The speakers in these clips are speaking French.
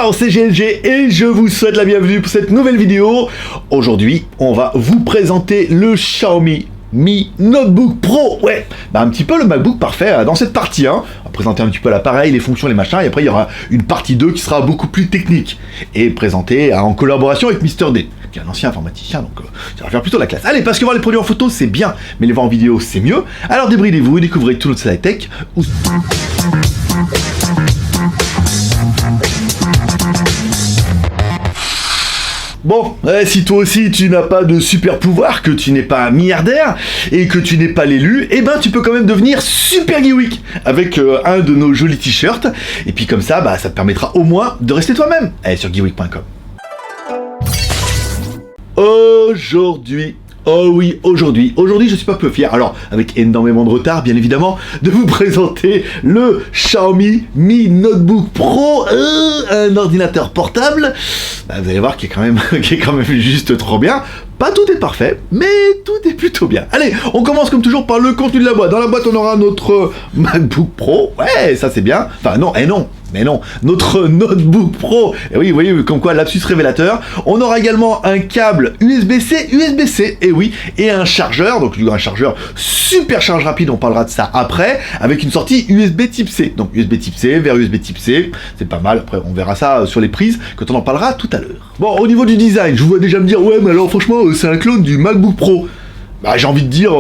Ciao, c'est GLG et je vous souhaite la bienvenue pour cette nouvelle vidéo. Aujourd'hui, on va vous présenter le Xiaomi Mi Notebook Pro. Ouais, un petit peu le MacBook parfait dans cette partie 1. On va présenter un petit peu l'appareil, les fonctions, les machins, et après il y aura une partie 2 qui sera beaucoup plus technique et présentée en collaboration avec Mister D, qui est un ancien informaticien, donc ça va faire plutôt la classe. Allez, parce que voir les produits en photo c'est bien, mais les voir en vidéo c'est mieux. Alors débridez-vous et découvrez tout notre high-tech. Bon, si toi aussi tu n'as pas de super pouvoir, que tu n'es pas un milliardaire et que tu n'es pas l'élu, eh ben tu peux quand même devenir super geek avec un de nos jolis t-shirts. Et puis comme ça, ça te permettra au moins de rester toi-même. Allez sur geekweek.com. Aujourd'hui, je suis pas peu fier, alors avec énormément de retard bien évidemment, de vous présenter le Xiaomi Mi Notebook Pro, un ordinateur portable, vous allez voir qui est quand même juste trop bien. Pas tout est parfait, mais tout est plutôt bien. Allez, on commence comme toujours par le contenu de la boîte. Dans la boîte, on aura notre MacBook Pro. Ouais, ça c'est bien. Enfin non, notre Notebook Pro. Et oui, vous voyez, comme quoi, lapsus révélateur. On aura également un câble USB-C, USB-C, et oui, et un chargeur. Donc un chargeur super charge rapide, on parlera de ça après, avec une sortie USB type C. Donc USB type C vers USB type C, c'est pas mal. Après, on verra ça sur les prises quand on en parlera tout à l'heure. Bon, au niveau du design, je vous vois déjà me dire, ouais, mais alors franchement, c'est un clone du MacBook Pro. J'ai envie de dire...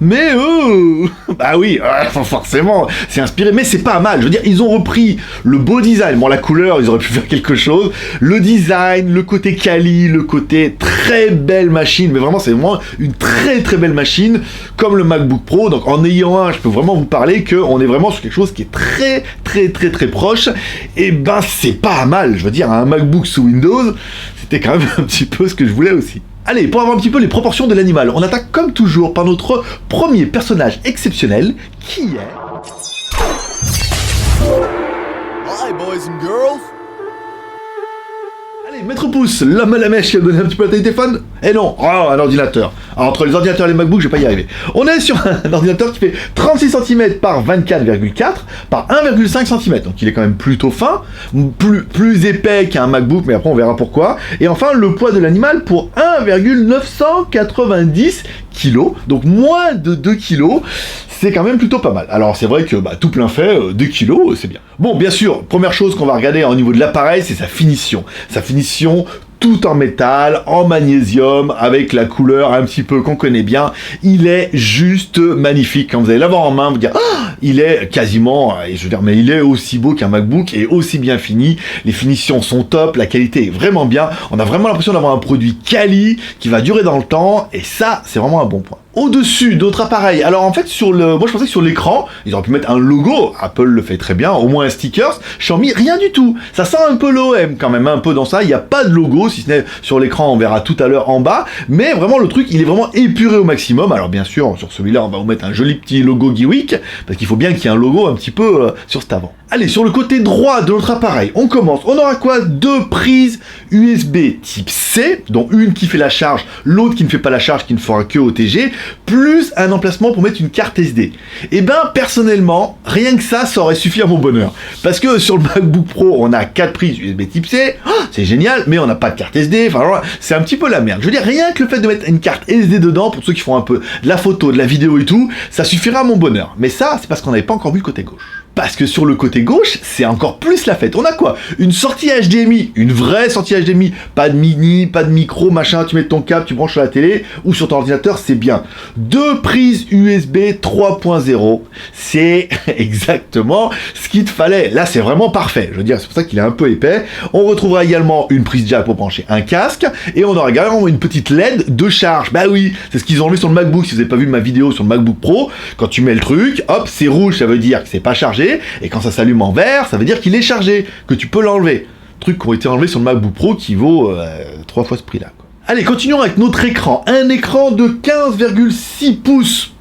oui, forcément, c'est inspiré, mais c'est pas mal. Je veux dire, ils ont repris le beau design. Bon, la couleur, ils auraient pu faire quelque chose. Le design, le côté quali, le côté très belle machine. Mais vraiment, c'est vraiment une très très belle machine, comme le MacBook Pro. Donc, en ayant un, je peux vraiment vous parler qu'on est vraiment sur quelque chose qui est très très très très proche. Et c'est pas mal. Je veux dire, un MacBook sous Windows, c'était quand même un petit peu ce que je voulais aussi. Allez, pour avoir un petit peu les proportions de l'animal, on attaque comme toujours par notre premier personnage exceptionnel, qui est... Hi boys and girls. Allez, Maître Pouce, l'homme à la mèche qui a donné un petit peu la taille du téléphone. Eh non, un ordinateur. Alors, entre les ordinateurs et les MacBooks, je vais pas y arriver. On est sur un ordinateur qui fait 36 cm par 24,4 par 1,5 cm. Donc il est quand même plutôt fin, plus épais qu'un MacBook, mais après on verra pourquoi. Et enfin, le poids de l'animal pour 1,990 kg, donc moins de 2 kg. C'est quand même plutôt pas mal. Alors c'est vrai que tout plein fait, 2 kilos, c'est bien. Bon, bien sûr, première chose qu'on va regarder au niveau de l'appareil, c'est sa finition. Sa finition tout en métal, en magnésium, avec la couleur un petit peu qu'on connaît bien. Il est juste magnifique. Quand vous allez l'avoir en main, vous dire, il est quasiment, mais il est aussi beau qu'un MacBook et aussi bien fini. Les finitions sont top, la qualité est vraiment bien. On a vraiment l'impression d'avoir un produit quali qui va durer dans le temps et ça, c'est vraiment un bon point. Au-dessus d'autres appareils, alors en fait moi je pensais que sur l'écran, ils auraient pu mettre un logo, Apple le fait très bien, au moins un sticker, Xiaomi, rien du tout. Ça sent un peu l'OM quand même, un peu dans ça, il n'y a pas de logo, si ce n'est sur l'écran, on verra tout à l'heure en bas, mais vraiment le truc, il est vraiment épuré au maximum. Alors bien sûr, sur celui-là, on va vous mettre un joli petit logo geekweek, parce qu'il faut bien qu'il y ait un logo un petit peu sur cet avant. Allez, sur le côté droit de notre appareil, on commence. On aura quoi? 2 prises USB type C, dont une qui fait la charge, l'autre qui ne fait pas la charge, qui ne fera que OTG, plus un emplacement pour mettre une carte SD. Et personnellement, rien que ça aurait suffi à mon bonheur. Parce que sur le MacBook Pro, on a 4 prises USB type C, c'est génial, mais on n'a pas de carte SD, enfin c'est un petit peu la merde. Je veux dire, rien que le fait de mettre une carte SD dedans, pour ceux qui font un peu de la photo, de la vidéo et tout, ça suffira à mon bonheur. Mais ça, c'est parce qu'on n'avait pas encore vu le côté gauche. Parce que sur le côté gauche, c'est encore plus la fête. On a quoi? Une sortie HDMI, une vraie sortie HDMI, pas de mini, pas de micro, machin, tu mets ton câble, tu branches sur la télé ou sur ton ordinateur, c'est bien. 2 prises USB 3.0, c'est exactement ce qu'il te fallait. Là, c'est vraiment parfait. Je veux dire, c'est pour ça qu'il est un peu épais. On retrouvera également une prise jack pour brancher un casque et on aura également une petite LED de charge. Oui, c'est ce qu'ils ont enlevé sur le MacBook. Si vous n'avez pas vu ma vidéo sur le MacBook Pro, quand tu mets le truc, hop, c'est rouge, ça veut dire que c'est pas chargé. Et quand ça s'allume en vert, ça veut dire qu'il est chargé, que tu peux l'enlever. Truc qui ont été enlevés sur le MacBook Pro qui vaut 3 fois ce prix-là. Allez, continuons avec notre écran. Un écran de 15,6 pouces.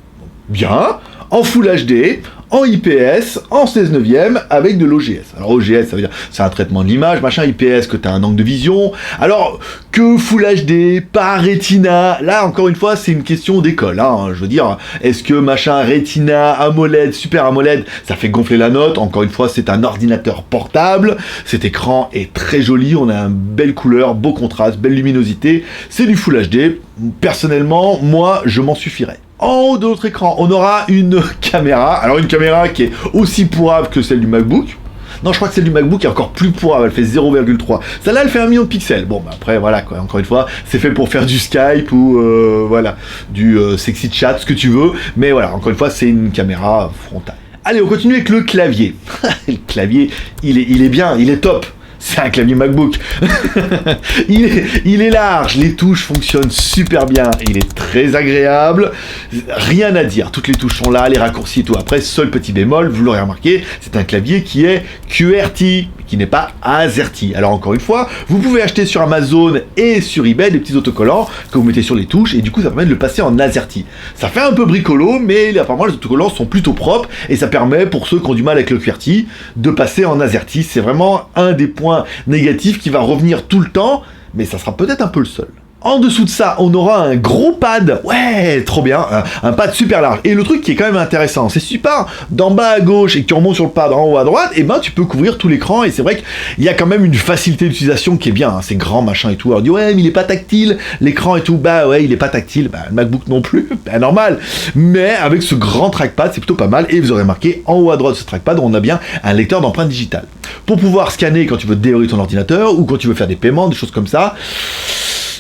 Bien, en Full HD, en IPS, en 16/9 avec de l'OGS. Alors OGS, ça veut dire c'est un traitement de l'image, machin, IPS que tu as un angle de vision. Alors que Full HD, pas Retina, là encore une fois c'est une question d'école, hein. Je veux dire, est-ce que machin Retina, AMOLED, Super AMOLED, ça fait gonfler la note? Encore une fois c'est un ordinateur portable, cet écran est très joli, on a une belle couleur, beau contraste, belle luminosité, c'est du Full HD, personnellement moi je m'en suffirais. En haut de notre écran, on aura une caméra. Alors une caméra qui est aussi pourrave que celle du MacBook. Non, je crois que celle du MacBook est encore plus pourrave, elle fait 0,3. Celle-là, elle fait 1 million de pixels. Bon, bah après, voilà, quoi. Encore une fois, c'est fait pour faire du Skype ou, voilà, du sexy chat, ce que tu veux. Mais voilà, encore une fois, c'est une caméra frontale. Allez, on continue avec le clavier. Le clavier, il est bien, il est top. C'est un clavier MacBook. il est large, les touches fonctionnent super bien, il est très agréable, rien à dire, toutes les touches sont là, les raccourcis et tout. Après, seul petit bémol, vous l'aurez remarqué, c'est un clavier qui est QWERTY, qui n'est pas AZERTY. Alors encore une fois, vous pouvez acheter sur Amazon et sur eBay des petits autocollants que vous mettez sur les touches et du coup ça permet de le passer en AZERTY. Ça fait un peu bricolo, mais apparemment les autocollants sont plutôt propres et ça permet pour ceux qui ont du mal avec le QWERTY de passer en AZERTY. C'est vraiment un des points négatifs qui va revenir tout le temps, mais ça sera peut-être un peu le seul. En dessous de ça, on aura un gros pad, ouais, trop bien, un pad super large. Et le truc qui est quand même intéressant, c'est si tu pars d'en bas à gauche et que tu remontes sur le pad en haut à droite, et ben tu peux couvrir tout l'écran, et c'est vrai qu'il y a quand même une facilité d'utilisation qui est bien, hein, c'est grand, machin et tout. Alors on dit, ouais, mais il est pas tactile, l'écran et tout, bah ouais, il est pas tactile, bah le MacBook non plus, bah normal. Mais avec ce grand trackpad, c'est plutôt pas mal, et vous aurez remarqué, en haut à droite de ce trackpad, on a bien un lecteur d'empreintes digitales. Pour pouvoir scanner quand tu veux déverrouiller ton ordinateur, ou quand tu veux faire des paiements, des choses comme ça,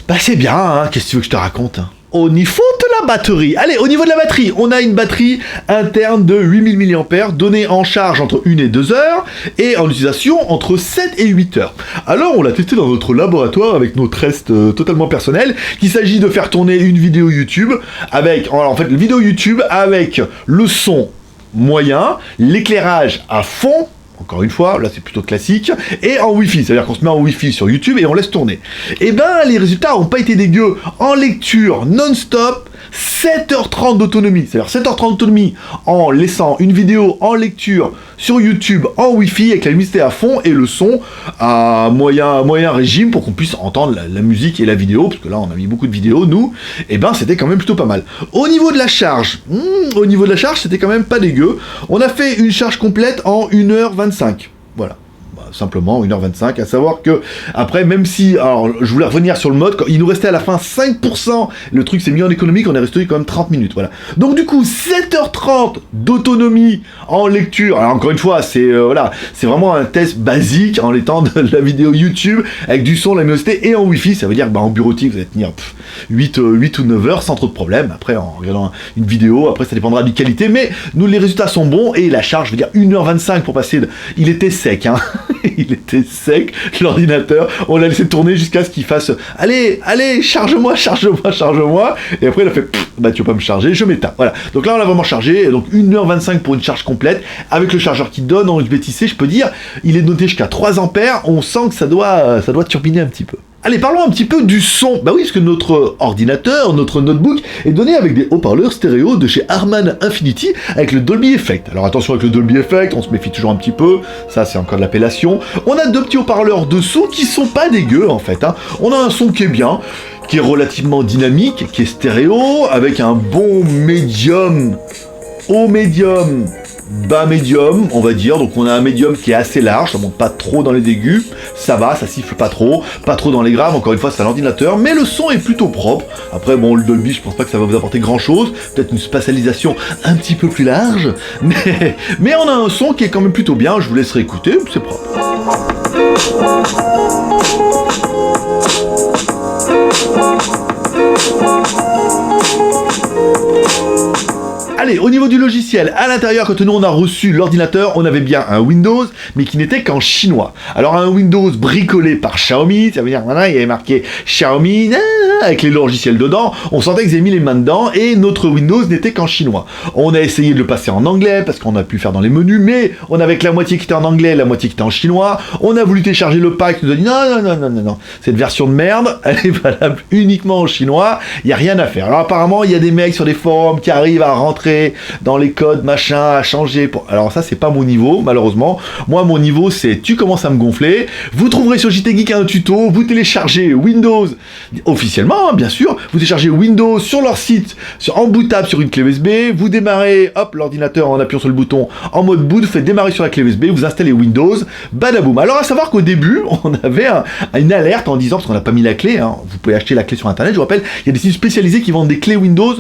bah c'est bien, hein, qu'est-ce que tu veux que je te raconte, hein. Au niveau de la batterie, allez, au niveau de la batterie, on a une batterie interne de 8000 mAh, donnée en charge entre 1 et 2 heures, et en utilisation entre 7 et 8 heures. Alors, on l'a testé dans notre laboratoire avec nos tests totalement personnels, qu'il s'agit de faire tourner une vidéo YouTube, avec, en fait, une vidéo YouTube avec le son moyen, l'éclairage à fond, encore une fois, là c'est plutôt classique, et en Wi-Fi, c'est-à-dire qu'on se met en Wi-Fi sur YouTube et on laisse tourner. Et ben les résultats n'ont pas été dégueux. En lecture non-stop, 7h30 d'autonomie, c'est-à-dire 7h30 d'autonomie en laissant une vidéo en lecture sur YouTube en Wi-Fi avec la luminosité à fond et le son à moyen régime pour qu'on puisse entendre la musique et la vidéo, parce que là on a mis beaucoup de vidéos nous, et ben c'était quand même plutôt pas mal. Au niveau de la charge, c'était quand même pas dégueu. On a fait une charge complète en 1h25, voilà. Simplement 1h25, à savoir que après, même si, alors je voulais revenir sur le mode, il nous restait à la fin 5%, le truc s'est mis en économique, on est resté quand même 30 minutes, voilà. Donc du coup 7h30 d'autonomie en lecture. Alors encore une fois, c'est voilà, c'est vraiment un test basique en l'étant de la vidéo YouTube avec du son, la luminosité et en Wi-Fi. Ça veut dire que en bureautique vous allez tenir 8 ou 9 heures sans trop de problème. Après en regardant une vidéo, après ça dépendra du qualité, mais nous les résultats sont bons et la charge, je veux dire 1h25 pour passer il était sec, hein. Il était sec, l'ordinateur, on l'a laissé tourner jusqu'à ce qu'il fasse « Allez, charge-moi !» Et après il a fait « Bah tu vas pas me charger, je m'éteins. » Voilà, donc là on l'a vraiment chargé, donc 1h25 pour une charge complète, avec le chargeur qui donne en USB-C, je peux dire, il est noté jusqu'à 3 ampères, on sent que ça doit turbiner un petit peu. Allez, parlons un petit peu du son. Bah oui, parce que notre ordinateur, notre notebook, est donné avec des haut-parleurs stéréo de chez Harman Infinity avec le Dolby Effect. Alors attention avec le Dolby Effect, on se méfie toujours un petit peu, ça c'est encore de l'appellation. On a 2 petits haut-parleurs dessous qui sont pas dégueux en fait, hein. On a un son qui est bien, qui est relativement dynamique, qui est stéréo, avec un bon médium, haut médium, bas médium, on va dire. Donc on a un médium qui est assez large, ça monte pas trop dans les aigus, ça va, ça siffle pas trop dans les graves, encore une fois c'est un ordinateur, mais le son est plutôt propre. Après bon, le Dolby, je pense pas que ça va vous apporter grand chose, peut-être une spatialisation un petit peu plus large, mais on a un son qui est quand même plutôt bien, je vous laisserai écouter, c'est propre. Allez, au niveau du logiciel, à l'intérieur, quand nous on a reçu l'ordinateur, on avait bien un Windows, mais qui n'était qu'en chinois. Alors un Windows bricolé par Xiaomi, ça veut dire, voilà, il y avait marqué Xiaomi, avec les logiciels dedans, on sentait qu'ils avaient mis les mains dedans, et notre Windows n'était qu'en chinois. On a essayé de le passer en anglais, parce qu'on a pu le faire dans les menus, mais on avait que la moitié qui était en anglais, la moitié qui était en chinois. On a voulu télécharger le pack, il nous a dit non, cette version de merde, elle est valable uniquement en chinois, il n'y a rien à faire. Alors apparemment, il y a des mecs sur des forums qui arrivent à rentrer rentrer dans les codes, machin, à changer. Alors ça, c'est pas mon niveau, malheureusement. Moi, mon niveau, c'est tu commences à me gonfler. Vous trouverez sur JT Geek un tuto, vous téléchargez Windows, officiellement, hein, bien sûr, vous téléchargez Windows sur leur site, en bootable sur une clé USB, vous démarrez, hop, l'ordinateur en appuyant sur le bouton, en mode boot, vous faites démarrer sur la clé USB, vous installez Windows, badaboum. Alors à savoir qu'au début, on avait une alerte en disant, parce qu'on n'a pas mis la clé, hein, vous pouvez acheter la clé sur internet, je vous rappelle, il y a des sites spécialisés qui vendent des clés Windows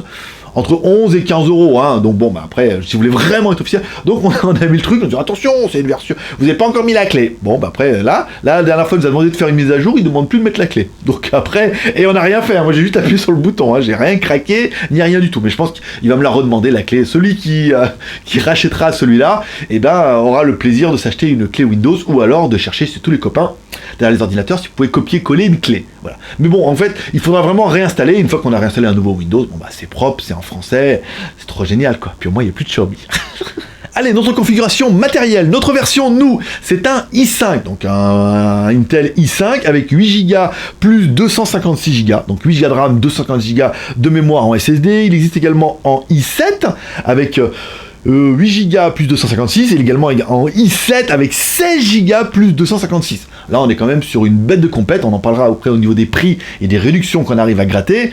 entre 11 et 15 euros, hein. Donc bon, bah après, si vous voulez vraiment être officiel, donc on a mis le truc, on dit attention, c'est une version, vous n'avez pas encore mis la clé. Bon, bah après, là, la dernière fois, il nous a demandé de faire une mise à jour, il ne demande plus de mettre la clé. Donc après, et on n'a rien fait, hein. Moi j'ai juste appuyé sur le bouton, hein. J'ai rien craqué, ni rien du tout, mais je pense qu'il va me la redemander, la clé. Celui qui rachètera celui-là, et ben, aura le plaisir de s'acheter une clé Windows, ou alors de chercher chez tous les copains derrière les ordinateurs si vous pouvez copier-coller une clé. Voilà. Mais bon, en fait, il faudra vraiment réinstaller. Une fois qu'on a réinstallé un nouveau Windows, bon bah c'est propre, c'est en français, c'est trop génial quoi. Puis au moins il n'y a plus de Xiaomi. Allez, notre configuration matérielle, notre version, nous, c'est un i5, donc un Intel i5 avec 8 Go plus 256 Go, donc 8 Go de RAM, 256 Go de mémoire en SSD. Il existe également en i7 avec 8 Go plus 256 et également en i7 avec 16 Go plus 256. Là, on est quand même sur une bête de compète. On en parlera après au niveau des prix et des réductions qu'on arrive à gratter.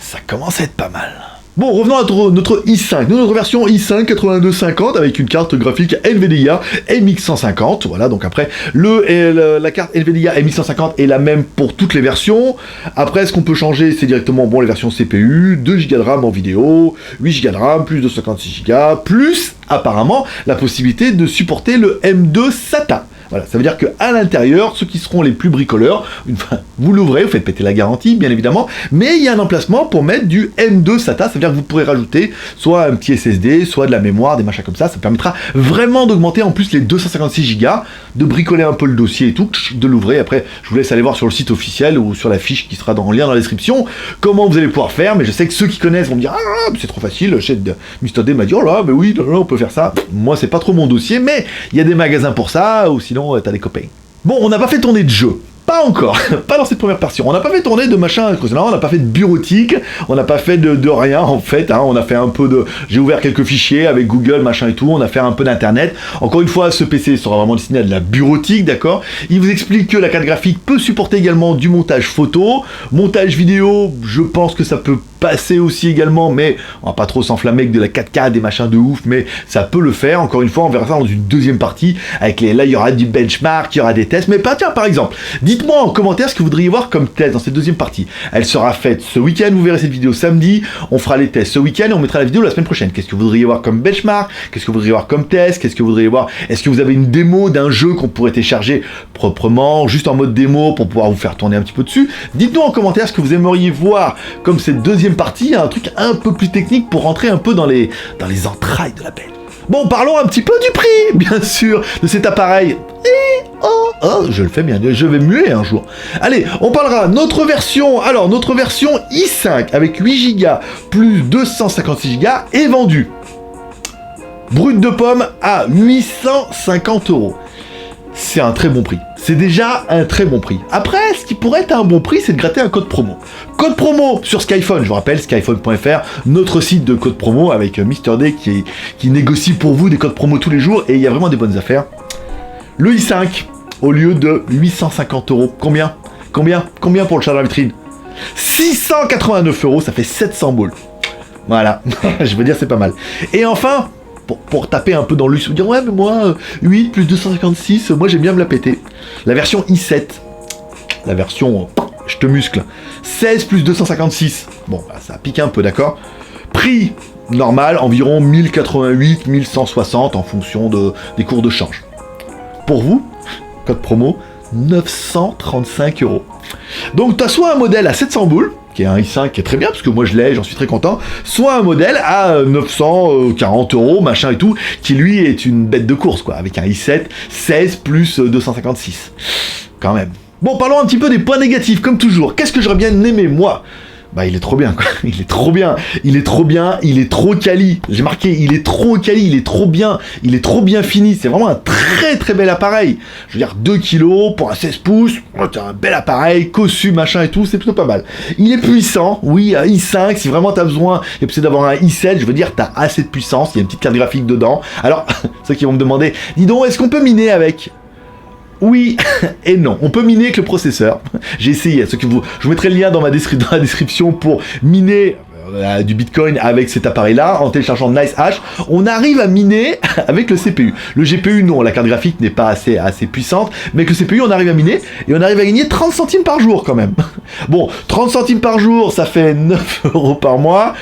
Ça commence à être pas mal. Bon, revenons à notre i5. Nous, notre version i5 8250 avec une carte graphique NVIDIA MX 150. Voilà, donc après, la carte NVIDIA MX 150 est la même pour toutes les versions. Après, ce qu'on peut changer, c'est directement les versions CPU, 2 Go de RAM en vidéo, 8 Go de RAM, plus de 56 Go, plus apparemment la possibilité de supporter le M2 SATA. Voilà, ça veut dire qu'à l'intérieur, ceux qui seront les plus bricoleurs, vous l'ouvrez, vous faites péter la garantie, bien évidemment, mais il y a un emplacement pour mettre du M2 SATA, ça veut dire que vous pourrez rajouter soit un petit SSD, soit de la mémoire, des machins comme ça permettra vraiment d'augmenter en plus les 256 Go, de bricoler un peu le dossier et tout, de l'ouvrir. Après, je vous laisse aller voir sur le site officiel ou sur la fiche qui sera dans le lien dans la description, comment vous allez pouvoir faire, mais je sais que ceux qui connaissent vont me dire « Ah, c'est trop facile, Mr. D m'a dit « Oh là, mais oui, on peut faire ça ». Moi, c'est pas trop mon dossier, mais il y a des magasins pour ça, ou sinon t'as des copains. Bon, on n'a pas fait tourner de jeu. Pas encore, pas dans cette première version. On n'a pas fait tourner de machin, on n'a pas fait de bureautique, on n'a pas fait de rien en fait, hein. On a fait un peu de... J'ai ouvert quelques fichiers avec Google, machin et tout, on a fait un peu d'internet. Encore une fois, ce PC sera vraiment destiné à de la bureautique, d'accord. Il vous explique que la carte graphique peut supporter également du montage photo, montage vidéo, je pense que ça peut passer aussi également, mais on va pas trop s'enflammer avec de la 4K, des machins de ouf, mais ça peut le faire. Encore une fois, on verra ça dans une deuxième partie, avec là il y aura du benchmark, il y aura des tests, mais pas, tiens, par exemple, dites-moi en commentaire ce que vous voudriez voir comme test dans cette deuxième partie. Elle sera faite ce week-end, vous verrez cette vidéo samedi, on fera les tests ce week-end et on mettra la vidéo la semaine prochaine. Qu'est-ce que vous voudriez voir comme benchmark? Qu'est-ce que vous voudriez voir comme test? Qu'est-ce que vous voudriez voir? Est-ce que vous avez une démo d'un jeu qu'on pourrait télécharger proprement, juste en mode démo pour pouvoir vous faire tourner un petit peu dessus? Dites-nous en commentaire ce que vous aimeriez voir comme cette deuxième partie, un truc un peu plus technique pour rentrer un peu dans les entrailles de la bête. Bon, parlons un petit peu du prix, bien sûr, de cet appareil. Je le fais bien, je vais muer un jour. Allez, on parlera notre version i5 avec 8 Go plus 256 Go est vendue. Brut de pomme à 850 €. C'est un très bon prix. C'est déjà un très bon prix. Après, ce qui pourrait être un bon prix, c'est de gratter un code promo. Code promo sur Skyphone, je vous rappelle, skyphone.fr, notre site de code promo avec Mr. D qui négocie pour vous des codes promo tous les jours et il y a vraiment des bonnes affaires. Le i5, au lieu de 850 €, combien pour le chat dans la vitrine? 689 €, ça fait 700 boules. Voilà, je veux dire, c'est pas mal. Et enfin, pour taper un peu dans le luxe, vous dire ouais mais moi 8 plus 256, moi j'aime bien me la péter. La version i7, la version je te muscle, 16 plus 256, bon bah, ça pique un peu, d'accord. Prix normal, environ 1088, 1160 en fonction des cours de change. Pour vous, code promo, 935 €. Donc t'as soit un modèle à 700 boules, qui est un i5 qui est très bien, parce que moi je l'ai, j'en suis très content, soit un modèle à 940 €, machin et tout, qui lui est une bête de course, quoi, avec un i7, 16 plus 256. Quand même. Bon, parlons un petit peu des points négatifs, comme toujours. Qu'est-ce que j'aurais bien aimé, moi? Bah il est trop bien quoi, il est trop bien, il est trop bien, il est trop quali, j'ai marqué, il est trop quali, il est trop bien fini, c'est vraiment un très très bel appareil. Je veux dire 2 kilos pour un 16 pouces, c'est un bel appareil, cossu, machin et tout, c'est plutôt pas mal. Il est puissant, oui, un i5, si vraiment t'as besoin, et puis c'est d'avoir un i7, je veux dire t'as assez de puissance, il y a une petite carte graphique dedans. Alors, ceux qui vont me demander, dis donc, est-ce qu'on peut miner avec ? Oui et non, on peut miner avec le processeur. J'ai essayé, je vous mettrai le lien dans la description pour miner du Bitcoin avec cet appareil-là, en téléchargeant NiceHash. On arrive à miner avec le CPU. Le GPU, non, la carte graphique n'est pas assez puissante, mais avec le CPU, on arrive à miner, et on arrive à gagner 30 centimes par jour quand même. Bon, 30 centimes par jour, ça fait 9 € par mois.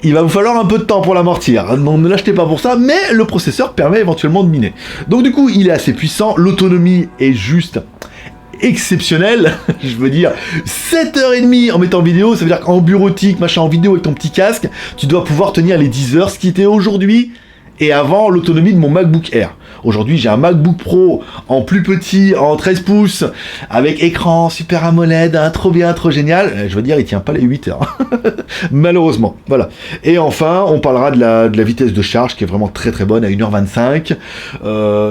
Il va vous falloir un peu de temps pour l'amortir, donc ne l'achetez pas pour ça, mais le processeur permet éventuellement de miner. Donc du coup, il est assez puissant, l'autonomie est juste exceptionnelle, je veux dire, 7h30 en mettant vidéo, ça veut dire qu'en bureautique, machin, en vidéo avec ton petit casque, tu dois pouvoir tenir les 10 heures, ce qui était aujourd'hui et avant l'autonomie de mon MacBook Air. Aujourd'hui, j'ai un MacBook Pro en plus petit, en 13 pouces, avec écran Super AMOLED, hein, trop bien, trop génial. Je veux dire, il tient pas les 8 heures. Malheureusement, voilà. Et enfin, on parlera de la vitesse de charge, qui est vraiment très très bonne, à 1h25.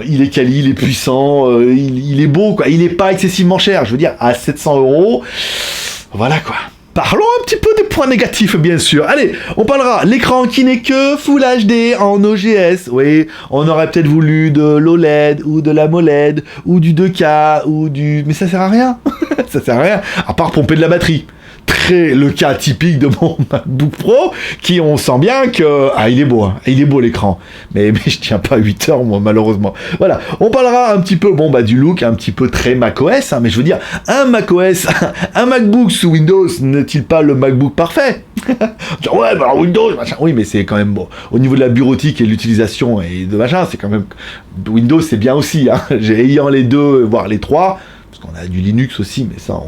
Il est quali, il est puissant, il est beau, quoi. Il est pas excessivement cher, je veux dire, à 700 €. Voilà, quoi. Parlons un petit peu des points négatifs, bien sûr. Allez, on parlera l'écran qui n'est que Full HD en OGS. Oui, on aurait peut-être voulu de l'OLED ou de l'AMOLED ou du 2K ou du... Mais ça sert à rien. Ça sert à rien, à part pomper de la batterie. Le cas typique de mon MacBook Pro, qui on sent bien que... Ah, il est beau, hein. Il est beau l'écran. Mais je tiens pas 8 heures, moi, malheureusement. Voilà, on parlera un petit peu, bon, bah, du look, un petit peu très macOS, hein, mais je veux dire, un macOS, un MacBook sous Windows, n'est-il pas le MacBook parfait? Ouais, bah, Windows, machin. Oui, mais c'est quand même bon. Au niveau de la bureautique et de l'utilisation et de machin, c'est quand même... Windows, c'est bien aussi, hein. Ayant les deux, voire les trois... Parce qu'on a du Linux aussi, mais ça,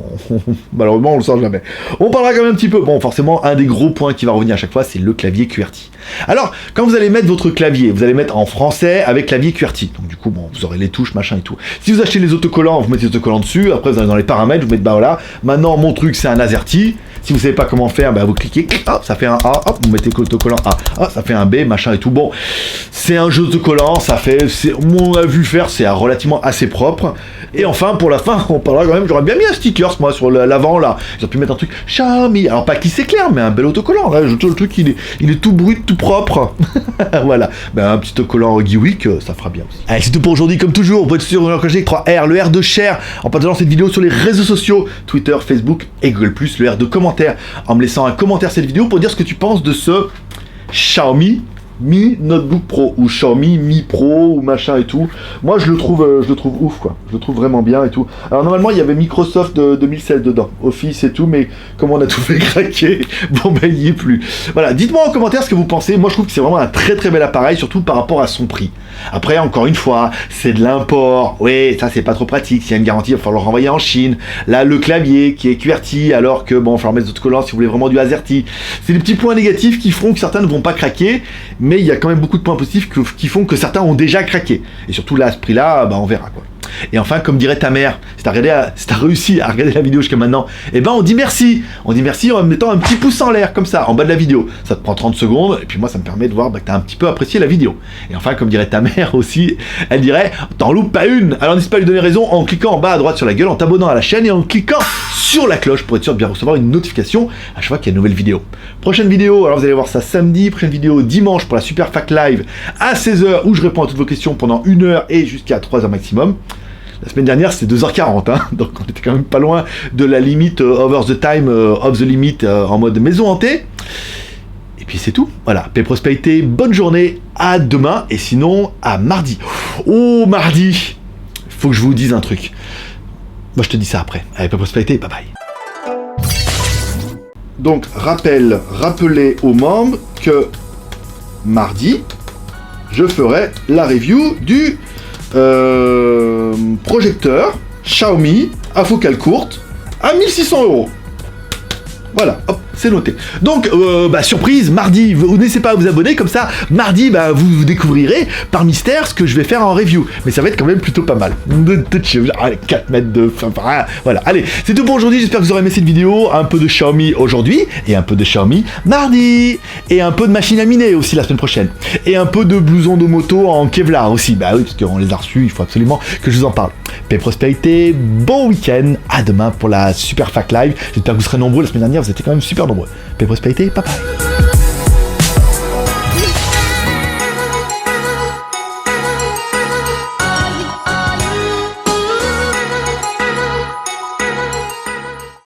malheureusement, on le sent jamais. On parlera quand même un petit peu. Bon, forcément, un des gros points qui va revenir à chaque fois, c'est le clavier QWERTY. Alors, quand vous allez mettre votre clavier, vous allez mettre en français avec clavier QWERTY. Donc, du coup, bon, vous aurez les touches, machin et tout. Si vous achetez les autocollants, vous mettez les autocollants dessus. Après, vous allez dans les paramètres, vous mettez, bah voilà, maintenant, mon truc, c'est un AZERTY. Si vous savez pas comment faire, bah, vous cliquez, hop, ça fait un A, hop, vous mettez l'autocollant A, hop, ça fait un B, machin et tout. Bon, c'est un jeu d'autocollant, ça fait, on a vu faire, c'est relativement assez propre. Et enfin, pour la fin, on parlera quand même, j'aurais bien mis un sticker, moi, sur l'avant, là. Ils ont pu mettre un truc Xiaomi. Alors, pas qui s'éclaire, mais un bel autocollant. Là, le truc, il est tout brut, tout propre. Voilà. Ben, un petit autocollant Geewick, ça fera bien aussi. Allez, c'est tout pour aujourd'hui. Comme toujours, vous pouvez être sûr que j'ai 3R, le R de share, en partageant cette vidéo sur les réseaux sociaux, Twitter, Facebook et Google+, le R de commentaire, en me laissant un commentaire cette vidéo pour dire ce que tu penses de ce Xiaomi Mi Notebook Pro ou Xiaomi Mi Pro ou machin et tout. Moi je le trouve ouf quoi. Je le trouve vraiment bien et tout. Alors normalement il y avait Microsoft 2016 dedans, Office et tout, mais comme on a tout fait craquer, bon ben il y est plus. Voilà, dites-moi en commentaire ce que vous pensez. Moi je trouve que c'est vraiment un très très bel appareil, surtout par rapport à son prix. Après encore une fois, c'est de l'import. Oui, ça c'est pas trop pratique. S'il y a une garantie, il va falloir le renvoyer en Chine. Là le clavier qui est QWERTY, alors que bon, il va falloir mettre des autocollants si vous voulez vraiment du AZERTY. C'est des petits points négatifs qui feront que certains ne vont pas craquer. Mais il y a quand même beaucoup de points positifs qui font que certains ont déjà craqué. Et surtout là, à ce prix-là, bah, on verra quoi. Et enfin, comme dirait ta mère, si t'as réussi à regarder la vidéo jusqu'à maintenant, eh ben on dit merci. On dit merci en mettant un petit pouce en l'air, comme ça, en bas de la vidéo. Ça te prend 30 secondes, et puis moi, ça me permet de voir que t'as un petit peu apprécié la vidéo. Et enfin, comme dirait ta mère aussi, elle dirait, t'en loupes pas une. Alors n'hésite pas à lui donner raison en cliquant en bas à droite sur la gueule, en t'abonnant à la chaîne et en cliquant sur la cloche pour être sûr de bien recevoir une notification à chaque fois qu'il y a une nouvelle vidéo. Prochaine vidéo, alors vous allez voir ça samedi, prochaine vidéo dimanche pour la Super Fac Live à 16h où je réponds à toutes vos questions pendant 1 heure et jusqu'à 3 heures maximum. La semaine dernière, c'était 2h40, hein, donc on était quand même pas loin de la limite over the time, of the limit en mode maison hantée. Et puis c'est tout. Voilà, paix prospérité, bonne journée, à demain, et sinon à mardi. Oh, mardi, faut que je vous dise un truc. Moi, je te dis ça après. Allez, paix prospérité, bye bye. Donc, rappelez aux membres que mardi, je ferai la review du projecteur Xiaomi à focale courte à 1600 €. Voilà, hop, c'est noté. Donc, surprise, mardi, vous n'hésitez pas à vous abonner, comme ça, mardi, vous découvrirez par mystère ce que je vais faire en review. Mais ça va être quand même plutôt pas mal. 4 mètres de... Voilà, allez, c'est tout pour aujourd'hui, j'espère que vous aurez aimé cette vidéo. Un peu de Xiaomi aujourd'hui, et un peu de Xiaomi mardi, et un peu de machine à miner aussi la semaine prochaine, et un peu de blouson de moto en Kevlar aussi, bah oui, parce qu'on les a reçus, il faut absolument que je vous en parle. Paix, prospérité, bon week-end, à demain pour la Super Fac Live, j'espère que vous serez nombreux, la semaine dernière vous étiez quand même super nombreux. Paix, prospérité, bye bye.